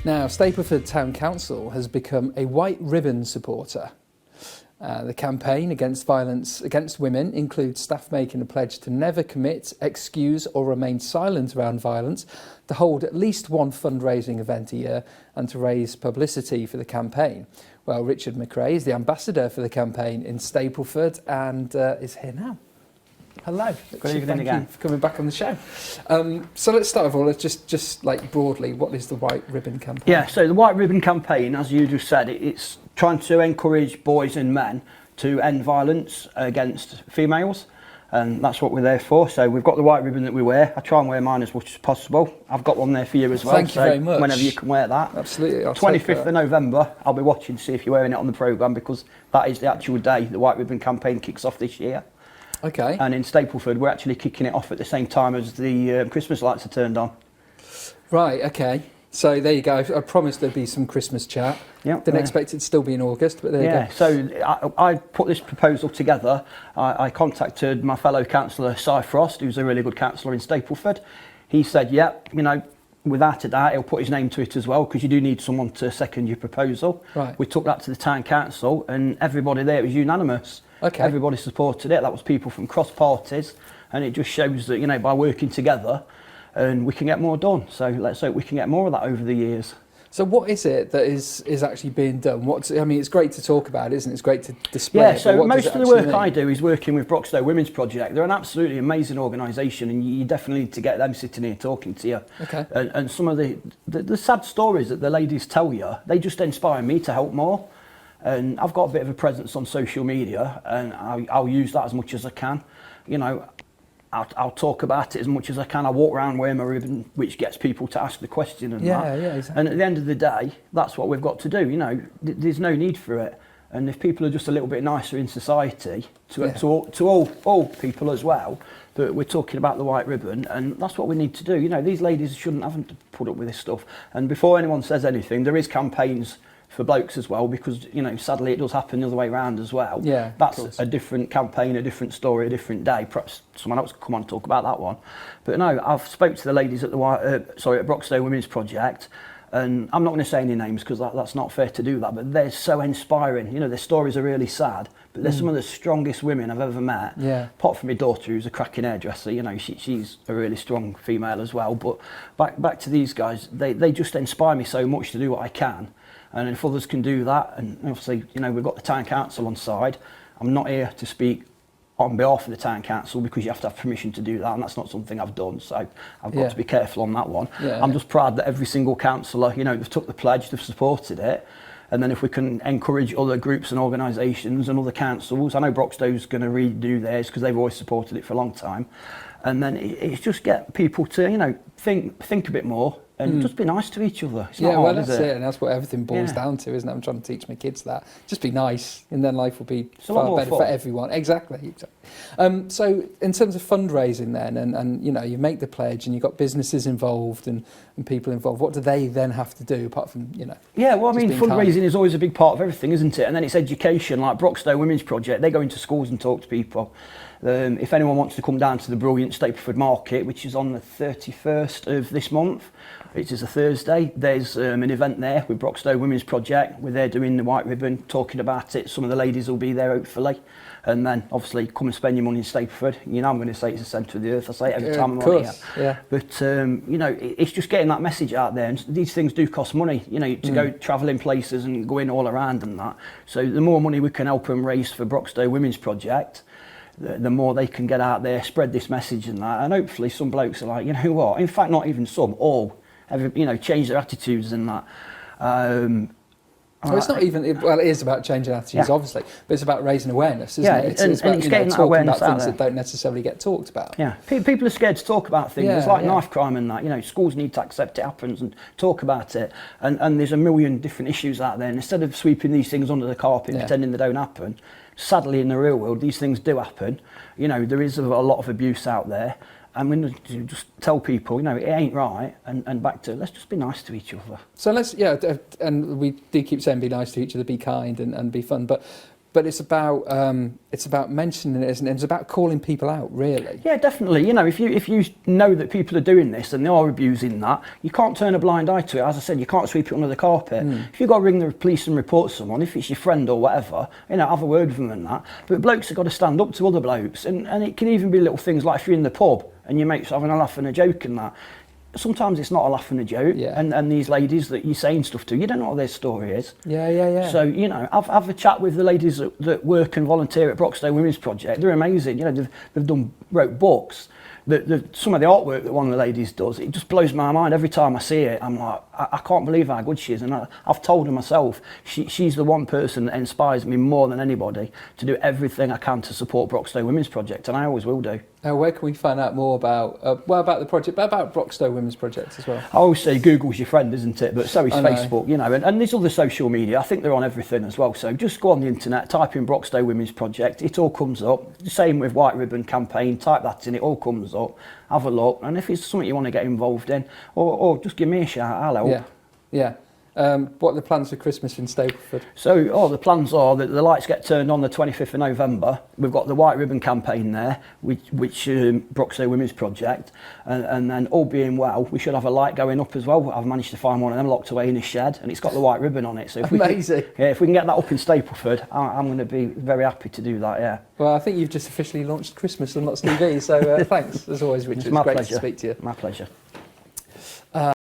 Now, Stapleford Town Council has become a white ribbon supporter. The campaign against violence against women includes staff making a pledge to never commit, excuse or remain silent around violence, to hold at least one fundraising event a year and to raise publicity for the campaign. Well, Richard MacRae is the ambassador for the campaign in Stapleford and is here now. Hello. Good evening again. Thank you for coming back on the show. So let's start with all. Let's just like broadly, what is the White Ribbon Campaign? Yeah, so the White Ribbon Campaign, as you just said, it's trying to encourage boys and men to end violence against females, and that's what we're there for. So we've got the white ribbon that we wear. I try and wear mine as much as possible. I've got one there for you as well. Thank you very much. Whenever you can wear that. Absolutely. 25th of November, I'll be watching to see if you're wearing it on the programme, because that is the actual day the White Ribbon Campaign kicks off this year. Okay. And in Stapleford, we're actually kicking it off at the same time as the Christmas lights are turned on. Right, okay. So there you go. I promised there'd be some Christmas chat. Yep, Didn't expect it to still be in August, but there you go. So I put this proposal together. I contacted my fellow councillor, Si Frost, who's a really good councillor in Stapleford. He said, yep, you know, without a doubt, he'll put his name to it as well, because you do need someone to second your proposal. Right. We took that to the town council, and everybody there was unanimous. Okay. Everybody supported it. That was people from cross parties, and it just shows that, you know, by working together, and we can get more done. So let's hope we can get more of that over the years. So what is it that is actually being done? I mean, it's great to talk about, isn't it? It's great to display Yeah, it, so most of the work mean? I do is working with Broxtowe Women's Project. They're an absolutely amazing organisation, and you definitely need to get them sitting here talking to you. Okay. And some of the sad stories that the ladies tell you, they just inspire me to help more. And I've got a bit of a presence on social media, and I'll use that as much as I can. You know, I'll talk about it as much as I can. I walk around wearing my ribbon, which gets people to ask the question and that. Yeah, exactly. And at the end of the day, that's what we've got to do. You know, there's no need for it. And if people are just a little bit nicer in society, to all people as well, that we're talking about the white ribbon, and that's what we need to do. You know, these ladies shouldn't have to put up with this stuff. And before anyone says anything, there is campaigns for blokes as well, because, you know, sadly it does happen the other way around as well. Yeah, that's a different campaign, a different story, a different day. Perhaps someone else could come on and talk about that one. But no, I've spoke to the ladies at the at Broxtowe Women's Project, and I'm not going to say any names because that's not fair to do that, but they're so inspiring. You know, their stories are really sad, but they're some of the strongest women I've ever met. Yeah. Apart from my daughter, who's a cracking hairdresser, you know, she's a really strong female as well. But back to these guys, they just inspire me so much to do what I can. And if others can do that, and obviously, you know, we've got the town council on side. I'm not here to speak on behalf of the town council, because you have to have permission to do that, and that's not something I've done, so I've got to be careful on that one. I'm just proud that every single councillor, you know, they've took the pledge, they've supported it, and then if we can encourage other groups and organisations and other councils, I know Broxtowe's going to redo theirs because they've always supported it for a long time, and then it's just get people to, you know, think a bit more. And just be nice to each other. It's not hard, that's is it? And that's what everything boils down to, isn't it? I'm trying to teach my kids that. Just be nice, and then life will be far better for everyone. Exactly. So in terms of fundraising then, and you know, you make the pledge and you've got businesses involved and people involved, what do they then have to do apart from, you know? Yeah, well, I mean, fundraising is always a big part of everything, isn't it? And then it's education, like Broxtowe Women's Project. They go into schools and talk to people. If anyone wants to come down to the brilliant Stapleford Market, which is on the 31st of this month, it is a Thursday, there's an event there with Broxtowe Women's Project. We're there doing the white ribbon, talking about it. Some of the ladies will be there, hopefully. And then, obviously, come and spend your money in Stapleford. You know, I'm going to say it's the centre of the earth. I say it every time I'm on here. Yeah. But, you know, it's just getting that message out there. And these things do cost money, you know, to go travelling places and going all around and that. So the more money we can help them raise for Broxtowe Women's Project, the more they can get out there, spread this message and that. And hopefully some blokes are like, you know what, in fact, not even some, all, you know, change their attitudes and that. Well, it's not even, well, it is about changing attitudes, obviously, but it's about raising awareness, isn't it? It's about getting that awareness about things that don't necessarily get talked about. Yeah, people are scared to talk about things. It's like knife crime and that, you know, schools need to accept it happens and talk about it. And there's a million different issues out there. And instead of sweeping these things under the carpet and pretending they don't happen, sadly in the real world, these things do happen. You know, there is a lot of abuse out there. And we need to just tell people, you know, it ain't right, and back to, let's just be nice to each other. So let's, and we do keep saying be nice to each other, be kind and be fun, but but it's about mentioning it, isn't it? It's about calling people out, really. Yeah, definitely. You know, if you know that people are doing this and they are abusing that, you can't turn a blind eye to it. As I said, you can't sweep it under the carpet. If you've got to ring the police and report someone, if it's your friend or whatever, you know, have a word with them and that. But blokes have got to stand up to other blokes, and it can even be little things like if you're in the pub and your mate's having a laugh and a joke and that. Sometimes it's not a laugh and a joke, and these ladies that you're saying stuff to, you don't know what their story is. Yeah. So, you know, have a chat with the ladies that work and volunteer at Broxtowe Women's Project. They're amazing. You know, they've wrote books. Some of the artwork that one of the ladies does, it just blows my mind. Every time I see it, I'm like, I can't believe how good she is. And I've told her myself, she's the one person that inspires me more than anybody to do everything I can to support Broxtowe Women's Project, and I always will do. Where can we find out more about about the project, but about Broxtowe Women's Project as well? I always say Google's your friend, isn't it? But so is Facebook, you know, and there's other social media. I think they're on everything as well. So just go on the internet, type in Broxtowe Women's Project. It all comes up. The same with White Ribbon Campaign. Type that in, it all comes up. Have a look, and if it's something you want to get involved in, or just give me a shout, I'll help. Yeah. What are the plans for Christmas in Stapleford? So, the plans are that the lights get turned on the 25th of November. We've got the White Ribbon Campaign there, which Broxtowe Women's Project, and then all being well, we should have a light going up as well. I've managed to find one of them locked away in a shed, and it's got the white ribbon on it. So amazing. If we can get that up in Stapleford, I'm going to be very happy to do that. Yeah. Well, I think you've just officially launched Christmas on NottsTV. So thanks as always, Richard. It's my great pleasure. to speak to you. My pleasure.